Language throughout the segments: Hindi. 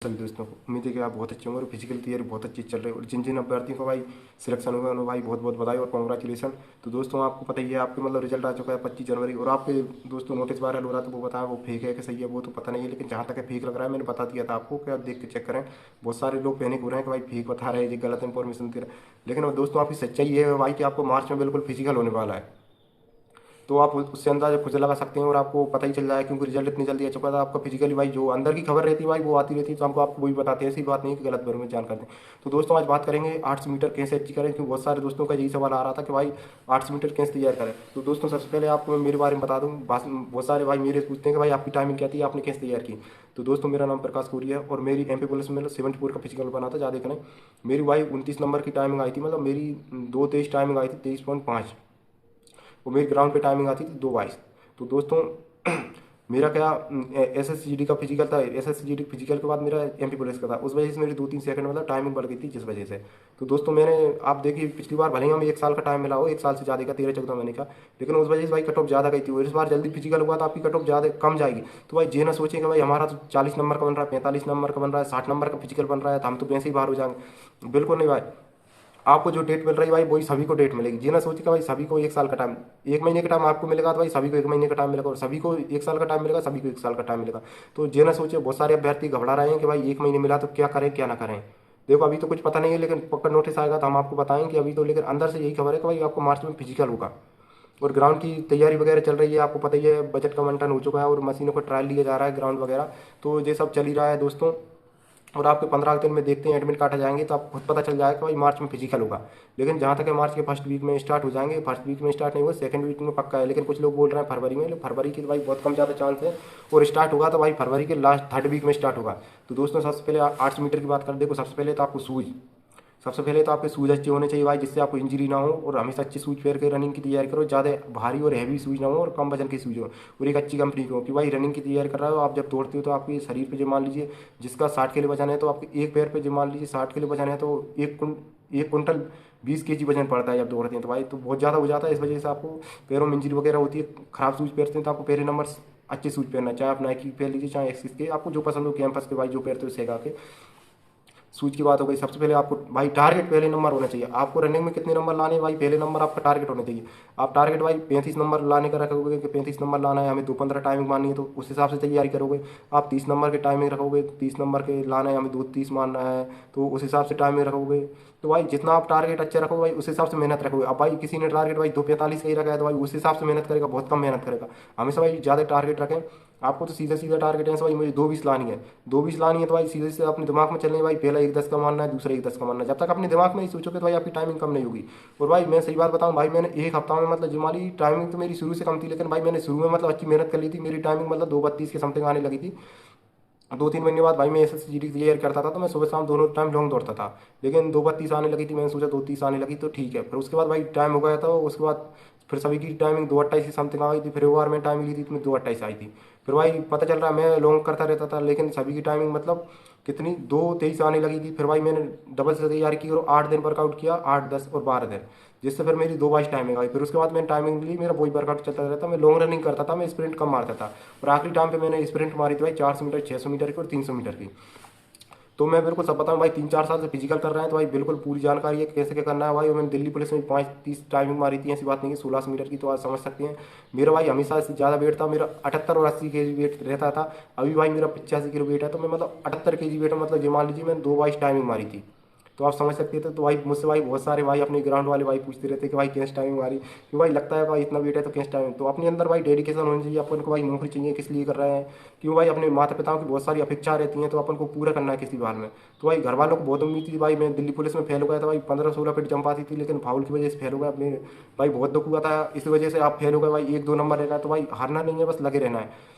सभी दोस्तों को उम्मीद है कि आप बहुत अच्छे होंगे और फिजिकल तैयारी बहुत अच्छी चल रही है और जिन जिन अभ्यर्थियों को भाई सिलेक्शन हुआ उन्हें भाई बहुत बहुत बधाई और कॉन्ग्रेचुलेसन। तो दोस्तों आपको पता ही है आपके मतलब रिजल्ट आ चुका है 25 जनवरी और आपके दोस्तों नोटिस वायरल हो रहा है तो वो बताया वो फेक है कि सही है वो तो पता नहीं है, लेकिन जहाँ तक है फेक लग रहा है। मैंने बता दिया था आपको कि आप देख के चेक करें। बहुत सारे लोग पैनिक हो रहे हैं कि भाई फेक बता रहे हैं, ये गलत इंफॉर्मेशन दे रहे हैं, लेकिन दोस्तों आपकी सच्चाई ये है भाई कि आपको मार्च में बिल्कुल फिजिकल होने वाला है। तो आप उससे अंदाजा खुद लगा सकते हैं और आपको पता ही चल जाए क्योंकि रिजल्ट इतनी जल्दी आ चुका था आपका फिजिकली। भाई जो अंदर की खबर रहती है भाई वो आती रहती है, तो हमको आपको वही बताते हैं, ऐसी बात नहीं कि गलत भर में जान करते हैं। तो दोस्तों आज बात करेंगे 800 मीटर कैसे अच्छी करें, क्योंकि बहुत सारे दोस्तों का यही सवाल आ रहा था कि भाई 800 मीटर कैसे तैयार करें। तो दोस्तों सबसे पहले आपको मेरे बारे में बता दूँ, बहुत सारे भाई मेरे पूछते हैं कि भाई आपकी टाइमिंग क्या थी, आपने कैसे तैयार की। तो दोस्तों मेरा नाम प्रकाश कोरी है और मेरी MP पुलिस में 74 का फिजिकल बना था, ज़्यादा करें। मेरी भाई 29 नंबर की टाइमिंग आई थी, मतलब मेरी 2:23 टाइमिंग आई थी, 23.5। वो मेरी ग्राउंड पे टाइमिंग आती थी 2:22। तो दोस्तों मेरा क्या SSGD का फिजिकल था, SSGD फिजिकल के बाद मेरा MP पुलिस का था, उस वजह से मेरी 2-3 सेकंड मतलब टाइमिंग बढ़ गई थी जिस वजह से। तो दोस्तों मैंने आप देखिए पिछली बार भले ही हमें 1 साल का टाइम मिला हो, 1 साल से ज़्यादा का 13-14 महीने का, लेकिन उस वजह से भाई कट ऑफ ज़्यादा गई थी और इस बार जल्दी फिजिकल हुआ तो आपकी कट ऑफ ज़्यादा कम जाएगी। तो भाई ये ना सोचें कि भाई हमारा तो 40 नंबर का बन रहा है, 45 नंबर का बन रहा है, 60 नंबर का फिजिकल बन रहा है तो हम तो वैसे ही बाहर हो जाएंगे। बिल्कुल नहीं भाई, आपको जो डेट मिल रही है भाई वही सभी को डेट मिलेगी। जी ना सोचिए कि भाई सभी को 1 साल का टाइम, 1 महीने का टाइम आपको मिलेगा तो भाई सभी को 1 महीने का टाइम मिलेगा, और सभी को 1 साल का टाइम मिलेगा, सभी को 1 साल का टाइम मिलेगा। तो जी ना सोचिए, बहुत सारे अभ्यर्थी घबरा रहे हैं कि भाई 1 महीने मिला तो क्या करें क्या ना करें। देखो अभी तो कुछ पता नहीं है, लेकिन पक्का नोटिस आएगा तो हम आपको बताएंगे। अभी तो लेकिन अंदर से यही खबर है कि भाई आपको मार्च में फिजिकल होगा और ग्राउंड की तैयारी वगैरह चल रही है। आपको पता ही है बजट का मंथन हो चुका है और मशीनों का ट्रायल लिया जा रहा है ग्राउंड वगैरह, तो ये सब चल ही रहा है दोस्तों। और आपके 15 दिन में देखते हैं एडमिट कार्ड आ जाएंगे तो आपको खुद पता चल जाएगा कि भाई मार्च में फिजिकल होगा। लेकिन जहाँ तक है मार्च के फर्स्ट वीक में स्टार्ट हो जाएंगे, फर्स्ट वीक में स्टार्ट नहीं हुआ, सेकंड वीक में पक्का है, लेकिन कुछ लोग बोल रहे हैं फरवरी में, फरवरी की तो भाई बहुत कम ज़्यादा चांस है। और स्टार्ट होगा तो भाई फरवरी के लास्ट थर्ड वीक में स्टार्ट होगा। तो दोस्तों सबसे पहले 800 मीटर की बात कर, देखो सबसे पहले तो आपको सूज, सबसे पहले तो आपके शूज़ अच्छे होने चाहिए भाई, जिससे आपको इंजरी ना हो, और हमेशा अच्छे शूज़ पहन के रनिंग की तैयारी करो। ज़्यादा भारी और हैवी शूज़ ना हो और कम वजन के शूज़ हो, और एक अच्छी कंपनी की हो कि भाई रनिंग की तैयारी कर रहे हो आप, जब दौड़ते हो तो आपके शरीर पे जो मान लीजिए जिसका 60 किलो वजन है तो आपके एक पैर पे जो मान लीजिए 60 किलो वजन है तो 1 कुंटल 20 kg वजन पड़ता है जब दौड़ते हैं, तो भाई तो बहुत ज़्यादा हो जाता है। इस वजह से आपको पैरों में इंजरी वगैरह होती है। ख़राब शूज़ पहनते हैं तो आपको पहले नंबर अच्छे शूज़ पहनना, चाहे आप नाइकी पहन लीजिए चाहे एक्सिस के, आपको जो पसंद हो, कैंपस के भाई जो पहनते हो सेगा के। सूज की बात हो गई, सबसे पहले आपको भाई टारगेट पहले नंबर होना चाहिए। आपको रनिंग में कितने नंबर लाने हैं भाई, पहले नंबर आपका टारगेट होना चाहिए। आप टारगेट भाई 35 नंबर लाने का रखोगे कि 35 नंबर लाना है, हमें 2:15 टाइमिंग माननी है, तो उस हिसाब से तैयारी करोगे। आप 30 नंबर के टाइमिंग रखोगे, 30 नंबर के लाना है, हमें 2:30 मानना है, तो उस हिसाब से टाइमिंग रखोगे। तो भाई जितना आप टारगेट अच्छा रखोगे भाई उस हिसाब से मेहनत रखोगे। अब भाई किसी ने टारगेट भाई 2:45 का ही रखा है तो भाई उस हिसाब से मेहनत करेगा, बहुत कम मेहनत करेगा। हमेशा भाई ज़्यादा टारगेट रखें। आपको तो सीधा सीधा टारगेट है भाई मुझे 2:20 लानी है, 2:20 लानी है, तो भाई सीधे से अपने दिमाग में चलने है भाई पहला 1:10 का मानना है, दूसरा 1:10 का मानना है। जब तक अपने दिमाग में नहीं सोचोगे तो भाई आपकी टाइमिंग कम नहीं होगी। और भाई मैं सही बात बताऊं भाई, मैंने एक हफ्ता में मतलब हमारी टाइमिंग तो मेरी शुरू से कम थी, लेकिन भाई मैंने शुरू में मतलब अच्छी मेहनत कर ली थी। मेरी टाइमिंग मतलब 2:32 के समथिंग आने लगी थी। 2-3 महीने बाद भाई मैं SSGD क्लियर करता था तो मैं सुबह शाम दोनों टाइम लॉन्ग दौड़ता था, लेकिन 2:32 आने लगी थी। मैंने सोचा 2:30 आने लगी तो ठीक है, फिर उसके बाद भाई टाइम हो गया था। उसके बाद फिर सभी की टाइमिंग 2:28 की समथिंग आ गई थी। फिर एक बार मैं टाइमिंग ली थी तो मैं 2:28 आई थी। फिर भाई पता चल रहा मैं लॉन्ग करता रहता था, लेकिन सभी की टाइमिंग मतलब कितनी 2:23 आने लगी थी। फिर भाई मैंने डबल से तैयारी की और 8 दिन वर्कआउट किया, 8, 10 और 12 दिन, जिससे फिर मेरी 2:22 टाइमिंग आई। फिर उसके बाद मैंने टाइमिंग ली, मेरा वही वर्कआउट चलता रहता। मैं लॉन्ग रनिंग करता था, मैं स्प्रिंट कम मारता था, और आखिरी टाइम पे मैंने स्प्रिंट मारी थी भाई 400 मीटर, 600 मीटर की और 300 मीटर की। तो मैं बिल्कुल सब बताऊं भाई, 3-4 साल से फिजिकल कर रहे हैं तो भाई बिल्कुल पूरी जानकारी है कैसे क्या करना है भाई। और मैंने दिल्ली पुलिस में 5:30 टाइमिंग मारी थी, ऐसी बात नहीं है, 1600 मीटर की, तो आज समझ सकते हैं। मेरा भाई हमेशा से ज़्यादा वेट था, मेरा 78 और 80 kg वेट रहता था। अभी भाई मेरा 85 किलो वेट है, तो मैं मतलब 78 kg वेट है, मतलब ये मान लीजिए मैंने 2:22 टाइमिंग मारी थी। तो आप समझ सकते थे। तो भाई मुझसे भाई बहुत सारे भाई अपने ग्राउंड वाले भाई पूछते रहते कि भाई कैसे टाइमिंग मारी, क्यों भाई लगता है भाई इतना वेट है तो कैसे टाइमिंग। तो अपने अंदर भाई डेडिकेशन होनी चाहिए, अपन को भाई नौकरी चाहिए किस लिए कर रहे हैं, क्यों भाई अपने माता पिताओं की बहुत सारी अपेक्षा रहती हैं तो अपन को पूरा करना है किसी भी हाल में। तो भाई घर वालों को बहुत उम्मीद थी भाई, मैं दिल्ली पुलिस में फेल हो गया था भाई, 15-16 फीट जंप आती थी, लेकिन फाउल की वजह से फेल हो गया मेरे। भाई बहुत दुख हुआ था इस वजह से। आप फेल हो गए भाई, 1-2 नंबर रहेगा तो भाई हारना नहीं है, बस लगे रहना है।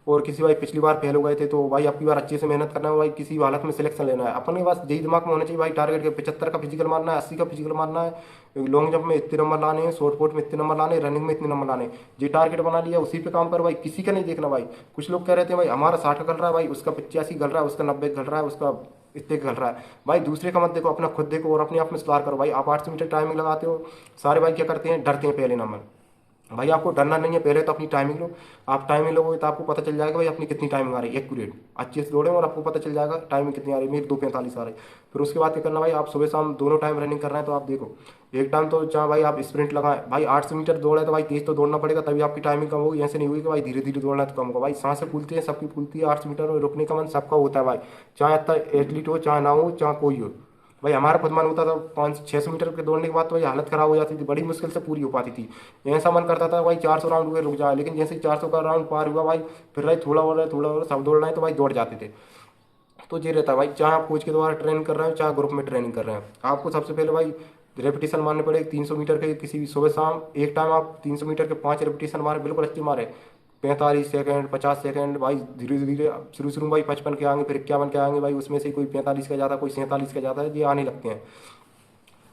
और किसी भाई पिछली बार फेल हो गए थे तो भाई आपकी बार अच्छे से मेहनत करना है भाई, किसी भी हालत में सिलेक्शन लेना है। अपन के पास यही दिमाग में होना चाहिए भाई, टारगेट के 75 का फिजिकल मारना है, 80 का फिजिकल मारना है, लॉन्ग जंप में इतने नंबर लाने हैं, शॉर्ट पुट में इतने नंबर लाने हैं, रनिंग में इतने नंबर लाने हैं। ये टारगेट बना लिया, उसी पे काम कर भाई, किसी का नहीं देखना भाई। कुछ लोग कह रहे थे भाई हमारा 60 का गल रहा है भाई, उसका 85 गल रहा है, उसका 90 गल रहा है, उसका इतने गल रहा है। भाई दूसरे का मत देखो, अपना खुद देखो और अपने आप में सुधार करो भाई। आप 800 मीटर टाइमिंग लगाते हो, सारे भाई क्या करते हैं, डरते हैं पहले नंबर। भाई आपको डरना नहीं है, पहले तो अपनी टाइमिंग लो। आप टाइमिंग लोगे तो आपको पता चल जाएगा भाई अपनी कितनी टाइमिंग आ रही है, एक्यूरेट अच्छे से दौड़े और आपको पता चल जाएगा टाइमिंग कितनी आ रही है। मेरी 2:45 आ रही है। फिर उसके बाद क्या करना भाई, आप सुबह शाम दोनों टाइम रनिंग कर रहे हैं तो आप देखो, एक टाइम तो जहाँ भाई आप स्प्रिंट लगाएं, भाई 800 मीटर दौड़े तो भाई तेज तो दौड़ना पड़ेगा, तभी आपकी टाइमिंग कम होगी। ऐसे नहीं होगी कि भाई धीरे धीरे दौड़ना है तो कम होगा। भाई सांसें फूलती है, सबकी फूलती है, 800 मीटर में रुकने का मन सबका होता है भाई, चाहे इतना एथलीट हो चाहे ना हो चाहे कोई हो। भाई हमारा खुद मन होता था 500-600 मीटर के दौड़ने के बाद तो भाई हालत खराब हो जाती थी, बड़ी मुश्किल से पूरी हो पाती थी। ऐसा मन करता था भाई 400 राउंड हुए रुक जाए, लेकिन जैसे ही 400 का राउंड पार हुआ भाई, फिर भाई थोड़ा हो रहा है थोड़ा हो रहा है, सब दौड़ रहे हैं तो भाई दौड़ जाते थे। तो ये रहता है भाई, चाहे आप कोच के द्वारा ट्रेनिंग कर रहे हो चाहे ग्रुप में ट्रेनिंग कर रहे हैं, आपको सबसे पहले भाई रेपिटेशन मारने पड़े 300 मीटर के, किसी भी सुबह शाम एक टाइम आप 300 मीटर के 5 रेपिटेशन मारे, बिल्कुल अच्छे मारे, 45 सेकंड 50 सेकंड। भाई धीरे धीरे शुरू शुरू में भाई 55 के आएंगे, फिर 51 के आएंगे भाई, उसमें से कोई 45 का जाता है कोई 47 का जाता है, ये आने लगते हैं।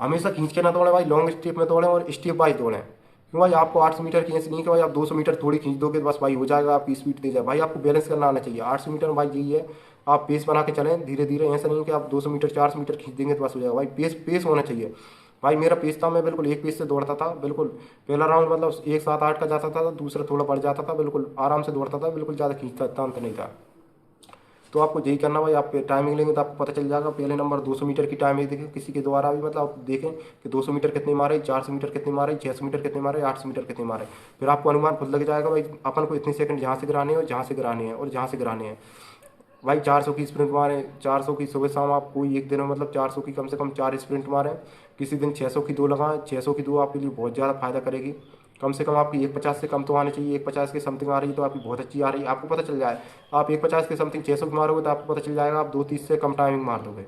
हमेशा खींच के ना दौड़े भाई, लॉन्ग स्टेप में दौड़ें और स्टेप बाय दौड़ें। क्यों भाई, आपको 800 मीटर की ऐसी नहीं कि भाई आप 200 मीटर थोड़ी खींच दोगे तो बस भाई हो जाएगा, आपकी स्पीड दे जाए। भाई आपको बैलेंस करना आना चाहिए। 800 मीटर में भाई यही है, आप पेस बना के चलें धीरे धीरे, ऐसा नहीं कि आप 200 मीटर 400 मीटर खींच देंगे तो बस हो जाएगा। भाई पेस पेस होना चाहिए। भाई मेरा पेस था, मैं बिल्कुल एक पेस से दौड़ता था, बिल्कुल पहला राउंड मतलब 1:07:08 का जाता था, दूसरा थोड़ा बढ़ जाता था, बिल्कुल आराम से दौड़ता था, बिल्कुल ज़्यादा खींचता तानता नहीं था। तो आपको यही करना भाई, आप टाइमिंग लेंगे तो आपको पता चल जाएगा। पहले नंबर 200 मीटर की टाइमिंग देखें किसी के द्वारा भी, मतलब आप देखें कि 200 मीटर कितने मारे, 400 मीटर कितने मारे, 600 मीटर कितने मारे, 800 मीटर कितने मारे। फिर आपको अनुमान खुद लग जाएगा भाई अपन को इतने सेकंड जहाँ से गिराने हैं और जहाँ से गिराने हैं और जहाँ से गिराने हैं। भाई 400 की स्प्रिंट मारें, 400 की सुबह शाम, आप कोई एक दिन में मतलब 400 की कम से कम 4 स्प्रिंट मारें। किसी दिन 600 की 2 लगाएं, 600 की 2 आपके लिए बहुत ज़्यादा फायदा करेगी। कम से कम आपकी 150 से कम तो आनी चाहिए, 150 के समथिंग आ रही है तो आपकी बहुत अच्छी आ रही है, आपको पता चल जाए। आप 150 के समथिंग 600 की मारोगे तो आपको पता चल जाएगा, आप 2:30 से कम टाइमिंग मार दोगे।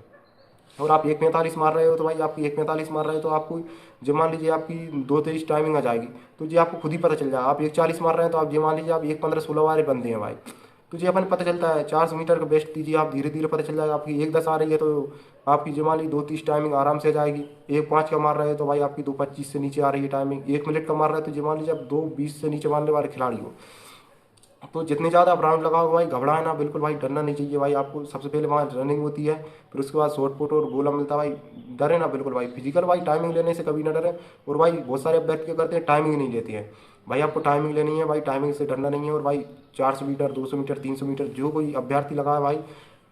और आप 1:45 मार रहे हो तो भाई आपकी 1:45 मार रहे हो तो आपको, जो मान लीजिए आपकी 2:23 टाइमिंग आ जाएगी तो जी आपको खुद ही पता चल जाएगा। आप 1:40 मार रहे हैं तो आप ये मान लीजिए आप 1:15-16 वाले बंदे हैं भाई, तो जी अपन पता चलता है। 400 मीटर का बेस्ट दीजिए, आप धीरे धीरे पता चल जाएगा। आपकी 1:10 आ रही है तो आपकी जो मान ली 2:30 टाइमिंग आराम से आ जाएगी। 1:05 का मार रहे हैं तो भाई आपकी 2:25 से नीचे आ रही है टाइमिंग। 1 मिनट का मार रहे हैं तो जो मान लीजिए आप 2:20 से नीचे मारने वाले खिलाड़ी हो। तो जितने ज़्यादा आप राउंड लगाओगे भाई, घबराए ना बिल्कुल भाई, डरना नहीं चाहिए भाई। आपको सबसे पहले वहाँ रनिंग होती है, फिर उसके बाद शॉर्ट पुट और गोला मिलता है भाई। डरे ना बिल्कुल भाई, फिजिकल भाई टाइमिंग लेने से कभी ना डरे। और भाई बहुत सारे अभ्यर्थी क्या करते हैं, टाइमिंग नहीं लेते हैं। भाई आपको टाइमिंग लेनी है भाई, टाइमिंग से डरना नहीं है। और भाई 400 मीटर 200 मीटर 300 मीटर जो कोई अभ्यर्थी लगा है भाई,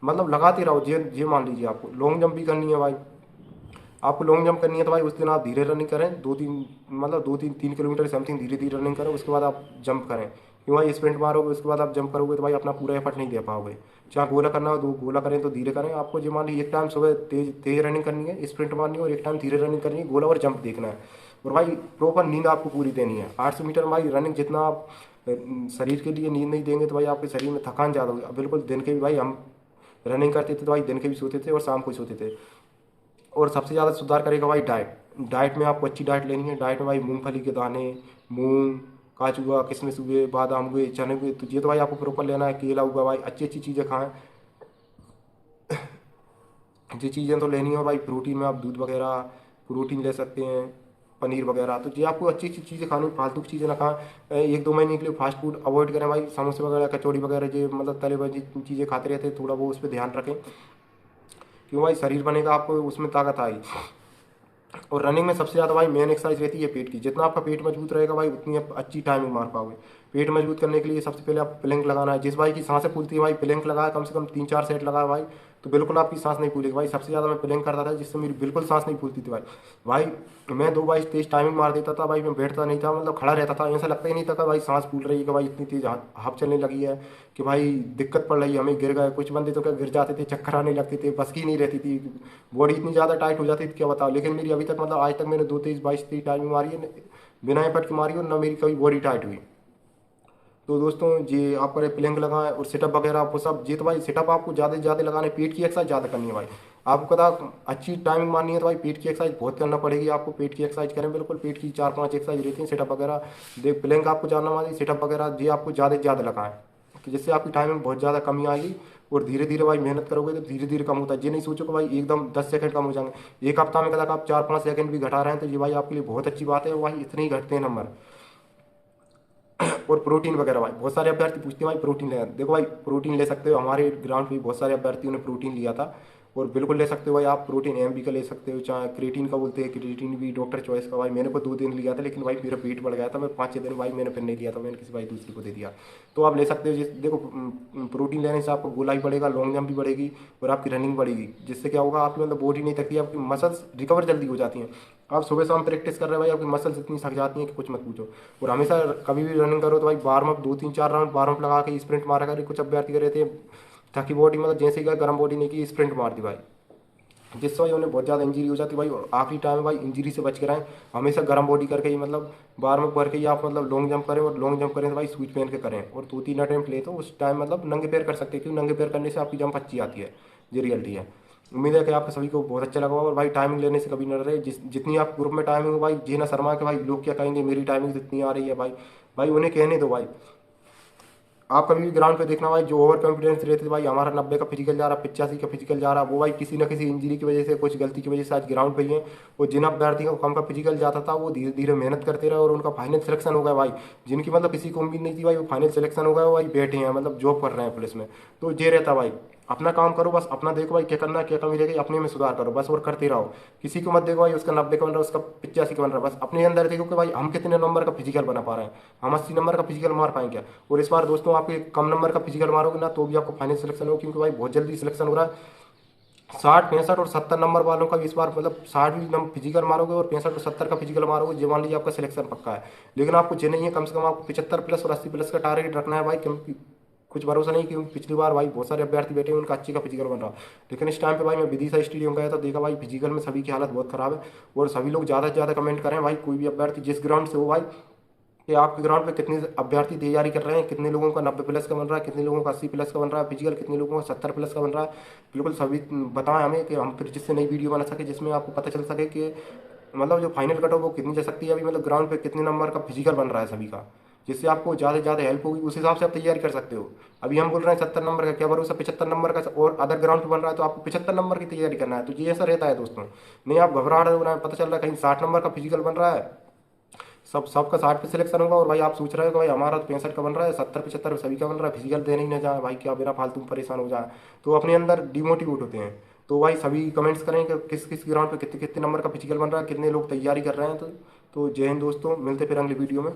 मतलब लगाते रहो। जे मान लीजिए आपको लॉन्ग जंप भी करनी है भाई, आपको लॉन्ग जंप करनी है तो भाई उस दिन आप धीरे रनिंग करें, 2-3 मतलब 2-3 किलोमीटर समथिंग धीरे धीरे रनिंग करें, उसके बाद आप जंप करें। क्यों भाई, स्प्रिंट मारोगे उसके बाद आप जंप करोगे तो भाई अपना पूरा एफर्ट नहीं दे पाओगे। चाहे गोला करना हो तो गोला करें तो धीरे करें। आपको जो मान लीजिए एक टाइम सुबह तेज तेज रनिंग करनी है, स्प्रिंट मारनी है, और एक टाइम धीरे रनिंग करनी है, गोला और जंप देखना है। और भाई प्रॉपर नींद आपको पूरी देनी है। 800 मीटर में भाई रनिंग जितना आप शरीर के लिए नींद नहीं देंगे तो भाई आपके शरीर में थकान ज़्यादा होगी। बिल्कुल दिन के भी भाई हम रनिंग करते थे तो भाई दिन के भी सोते थे और शाम को सोते थे। और सबसे ज़्यादा सुधार करेगा भाई डाइट। डाइट में आपको अच्छी डाइट लेनी है। डाइट में भाई मूंगफली के दाने, मूंग, काजू हुआ, किशमिश हुए, बादाम हुए, चने हुए, तो ये तो भाई आपको प्रॉपर लेना है। केला हुआ भाई, अच्छी अच्छी चीज़ें खाएं। ये चीज़ें तो लेनी है भाई। प्रोटीन में आप दूध वगैरह प्रोटीन ले सकते हैं, पनीर वगैरह। तो ये आपको अच्छी अच्छी चीज़ें खानी, फालतू की चीज़ें ना खाएं। 1-2 महीने के लिए फास्ट फूड अवॉइड करें भाई। समोसे वगैरह कचौड़ी वगैरह जो मतलब तले हुए चीज़ें खाते रहते हैं, थोड़ा वो उस पर ध्यान रखें। क्यों भाई, शरीर बनेगा आपको उसमें ताकत आएगी। और रनिंग में सबसे ज़्यादा भाई मेन एक्सरसाइज रहती है पेट की। जितना आपका पेट मजबूत रहेगा भाई उतनी आप अच्छी टाइमिंग मार पाओगे। पेट मजबूत करने के लिए सबसे पहले आप प्लैंक लगाना है। जिस भाई की सांसें फूलती है भाई, प्लैंक लगाया, कम से कम 3-4 सेट लगाया भाई, तो बिल्कुल आपकी सांस नहीं फूलेगी भाई। सबसे ज़्यादा मैं प्लैंक करता था जिससे मेरी बिल्कुल सांस नहीं फूलती थी भाई। भाई मैं 2 बार तेज टाइमिंग मार देता था भाई, मैं बैठता नहीं था, मतलब खड़ा रहता था, ऐसा लगता ही नहीं था कि भाई सांस फूल रही है, कि भाई इतनी तेज हाफ चलने लगी है, कि भाई दिक्कत पड़ रही है, हमें गिर गए। कुछ बंदे तो क्या गिर जाते थे, चक्कर आने लगते थे, बस की नहीं रहती थी, बॉडी इतनी ज़्यादा टाइट हो जाती थी क्या बताओ। लेकिन मेरी अभी तक मतलब आज तक मैंने 2-23-22 टाइमिंग मारी है, बिना एफर्ट की मारी, और ना मेरी कभी बॉडी टाइट हुई। तो दोस्तों ये आप करें, प्लैंक लगाएं और सिटअप वगैरह आपको सब। ये तो भाई सिटअप आपको ज़्यादा से ज़्यादा लगाने, पेट की एक्सरसाइज ज़्यादा करनी है भाई। आपको पता अच्छी टाइमिंग मारनी है तो भाई पेट की एक्सरसाइज बहुत करना पड़ेगी आपको। पेट की एक्सरसाइज करें बिल्कुल, पेट की 4-5 एक्सरसाइज रहती हैं, सिटअप वगैरह। देख प्लैंक आपको जानना मानी, सिटअप वगैरह ये आपको ज़्यादा से ज़्यादा लगाएं, कि जिससे आपकी टाइमिंग बहुत ज़्यादा कमी आएगी। और धीरे धीरे भाई मेहनत करोगे तो धीरे धीरे कम होता है। ये नहीं सोचो कि भाई एकदम 10 सेकंड कम हो जाएंगे। एक हफ्ता में कदा आप 4-5 सेकंड भी घटा रहे हैं तो ये भाई आपके लिए बहुत अच्छी बात है। भाई इतने ही घटते हैं नंबर। और प्रोटीन वगैरह भाई, बहुत सारे अभ्यर्थी पूछते हैं भाई प्रोटीन लेना। देखो भाई प्रोटीन ले सकते हो, हमारे ग्राउंड पे बहुत सारे अभ्यर्थियों ने प्रोटीन लिया था। और बिल्कुल ले सकते हो भाई। आप प्रोटीन एम का ले सकते हो, चाहे क्रिएटिन का बोलते हैं, क्रिएटिन भी डॉक्टर चॉइस का भाई। मैंने को 2 दिन लिया था, लेकिन भाई मेरा वेट बढ़ गया था। मैं 5-6 दिन भाई मैंने फिर नहीं लिया था, मैंने किसी भाई दूसरे को दे दिया। तो आप ले सकते हो। जिस देखो प्रोटीन लेने से आपका गोला भी बढ़ेगा, लॉन्ग जंप भी बढ़ेगी और आपकी रनिंग बढ़ेगी, जिससे क्या होगा आपकी मतलब बॉडी नहीं थकती, आपकी मसल्स रिकवर जल्दी हो जाती हैं। आप सुबह शाम प्रैक्टिस कर रहे हो भाई, आपकी मसल्स इतनी थक जाती हैं कि कुछ मत पूछो। और हमेशा कभी भी रनिंग करो तो भाई warm up 2-3-4 round worm up लगा के स्प्रिंट मारा करें। कुछ अभ्यर्थी कर रहे थे ताकि बॉडी मतलब जैसे ही गर्म बॉडी नहीं की स्प्रिंट मार दी भाई, जिससे भाई उन्हें बहुत ज़्यादा इंजरी हो जाती है भाई। और आखिरी टाइम में भाई इंजरी से बच के रहें, हमेशा गर्म बॉडी करके ही मतलब वार्म अप करके ही आप मतलब लॉन्ग जंप करें। और लॉन्ग जंप करें तो भाई शूज पहन के करें, और 2-3 अटेम्प्ट ले तो उस टाइम मतलब नंगे पैर कर सकते हैं, क्योंकि नंगे पैर करने से आपकी जंप अच्छी आती है। ये रियलिटी है। उम्मीद है कि आपको सभी को बहुत अच्छा लगा होगा। और भाई टाइमिंग लेने से कभी न डरे, जितनी आप ग्रुप में टाइमिंग हो भाई, ये ना शर्मा के भाई लोग क्या कहेंगे मेरी टाइमिंग जितनी आ रही है भाई। भाई उन्हें कहने दो भाई। आप कभी भी ग्राउंड पे देखना भाई, जो ओवर कॉन्फिडेंस रहते थे भाई हमारा 90 का फिजिकल जा रहा, 85 का फिजिकल जा रहा, वो भाई किसी न किसी इंजरी की वजह से, कुछ गलती की वजह से आज ग्राउंड पे ही है। और जिन अभ्यर्थी को कम का फिजिकल जाता था वो धीरे धीरे मेहनत करते रहे और उनका फाइनल सिलेक्शन हो गया भाई। जिनकी मतलब किसी को उम्मीद नहीं थी भाई, वो फाइनल सिलेक्शन हो गया, वो भाई बैठे हैं मतलब जॉब कर रहे हैं पुलिस में। तो ये रहता भाई, अपना काम करो बस, अपना देखो भाई क्या करना है, क्या कमी रह गई अपने में सुधार करो बस, और करते रहो। किसी को मत देखो भाई उसका 90 का बन रहा है, उसका 85 का बन रहा है, बस अपने अंदर देखो कि भाई हम कितने नंबर का फिजिकल बना पा रहे हैं, हम 80 नंबर का फिजिकल मार पाएंगे क्या। और इस बार दोस्तों आप कम नंबर का फिजिकल मारोगे ना तो भी आपको फाइनल सिलेक्शन हो, क्योंकि भाई बहुत जल्दी सिलेक्शन हो रहा है। 60, 65 और 70 नंबर वालों का भी इस बार मतलब 60 भी नंबर फिजिकल मारोगे और 65 और 70 का फिजिकल मारोगे, जो मान लीजिए आपका सिलेक्शन पक्का है। लेकिन आपको ये नहीं है, कम से कम आपको 75 प्लस और 80 प्लस का टारगेट रखना है भाई, क्योंकि कुछ भरोसा नहीं, क्योंकि पिछली बार भाई बहुत सारे अभ्यर्थी बैठे हैं उनका अच्छी का फिजिकल बन रहा। लेकिन इस टाइम पे भाई मैं विदिशा स्टेडियम गया था, देखा भाई फिजिकल में सभी की हालत बहुत खराब है। और सभी लोग ज़्यादा से ज़्यादा कमेंट करें भाई, कोई भी अभ्यर्थी जिस ग्राउंड से हो भाई, कि आपके ग्राउंड पे कितने अभ्यर्थी तैयारी कर रहे हैं, कितने लोगों का 90 प्लस का बन रहा है, कितने लोगों का 80 प्लस का बन रहा है फिजिकल, कितने लोगों का 70 प्लस का बन रहा है। बिल्कुल सभी बताएं हमें, कि हम फिर जिससे नई वीडियो बना सके, जिसमें आपको पता चल सके कि मतलब जो फाइनल कट हो वो कितनी जा सकती है अभी, मतलब ग्राउंड पे कितने नंबर का फिजिकल बन रहा है सभी का, जिससे आपको ज़्यादा से ज़्यादा हेल्प होगी। उस हिसाब से आप तैयारी कर सकते हो। अभी हम बोल रहे हैं 70 नंबर का, क्या भरोसा 75 नंबर का और अदर ग्राउंड पे बन रहा है, तो आपको 75 नंबर की तैयारी करना है। तो ये ऐसा रहता है दोस्तों, नहीं आप घबराहट हो रहा है, पता चल रहा है कहीं 60 नंबर का फिजिकल बन रहा है, सबका 60 पे सिलेक्शन होगा, और भाई आप सोच रहे हो कि भाई हमारा तो 65 का बन रहा है, 70-75 सभी का बन रहा है, फिजिकल देने ही ना जाए भाई, क्या बिना फालतू में परेशान हो जाए, तो अपने अंदर डिमोटिवेट होते हैं। तो भाई सभी कमेंट्स करें कि किस किस ग्राउंड पे कितने कितने नंबर का फिजिकल बन रहा है, कितने लोग तैयारी कर रहे हैं। तो जय हिंद दोस्तों, मिलते फिर अगली वीडियो में।